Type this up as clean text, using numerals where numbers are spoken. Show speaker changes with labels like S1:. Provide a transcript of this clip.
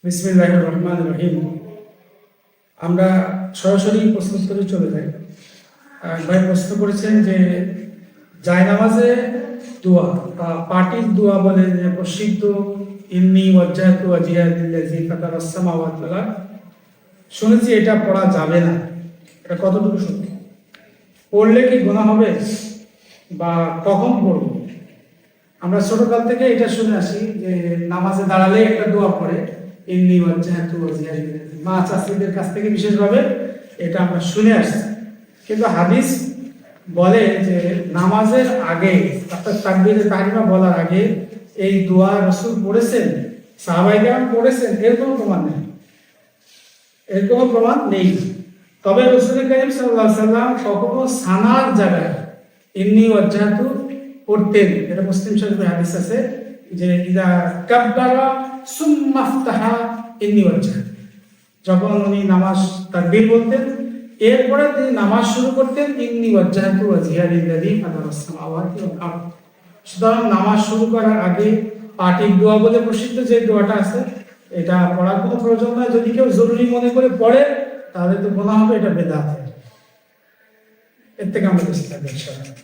S1: বিসমিল্লাহির রহমানির রহিম। আমরা সরাসরি প্রশ্ন উত্তরে চলে যাই। ভাই প্রশ্ন করেছেন যে জায়নামাজে দোয়া বা পাটির দোয়া বলে যে প্রসিদ্ধ ইন্নী ওয়াজ্জাহতু ওয়াজহিয়া লিল্লাযী ফাতারাস সামাওয়াতি ওয়াল আরদ, শুনেছি এটা পড়া যাবে না। এটা কতটুকু সত্য? পড়লে কি গুনাহ হবে বা কখন পড়ব? আমরা ছোটকাল থেকে এটা শুনে আসি যে নামাজে দাঁড়ালে একটা দোয়া পড়ে, ইন্নী ওয়াজ্জাহতু ওয়াজহিয়া লিল্লাযী, মা চাচিদের কাছ থেকে বিশেষভাবে এটা আমরা শুনে আসছি। কিন্তু হাদিস বলে যে নামাজের আগে অর্থাৎ তাকবীরে তাহরিমা বলার আগে এই দোয়া রাসূল পড়েছেন, সাহাবায়ে কেরাম পড়েছেন, এর কোনো প্রমাণ নেই। এর কোনো প্রমাণ নেই। তবে রাসূল কারীম সাল্লাল্লাহু আলাইহি সাল্লাম কখনো সানার জায়গায় ইন্নী ওয়াজ্জাহতু পড়তেন। এটা মুসলিম শরীফে হাদিস আছে যে ইদা কাব্বারা সুম্মা ইফতাহা ইন্নী ওয়াজ্জাহতু, যখন উনি নামাজ তাকবীর বলতেন এরপরে তিনি নামাজ শুরু করতেন ইন্নী ওয়াজ্জাহতু ওয়াজহিয়া লিল্লাযী ফাতারাস সামাওয়াতি ওয়াল আরদ। সুতরাং নামাজ শুরু করার আগে পাটির দোয়া বলে প্রসিদ্ধ যে দোয়াটা আছে এটা পড়ার কোনো প্রয়োজন নয়। যদি কেউ জরুরি মনে করে পড়ে তাহলে তো গুনাহ হবে, এটা বেদাত। এর থেকে আমরা বেঁচে থাকবো ইনশাআল্লাহ।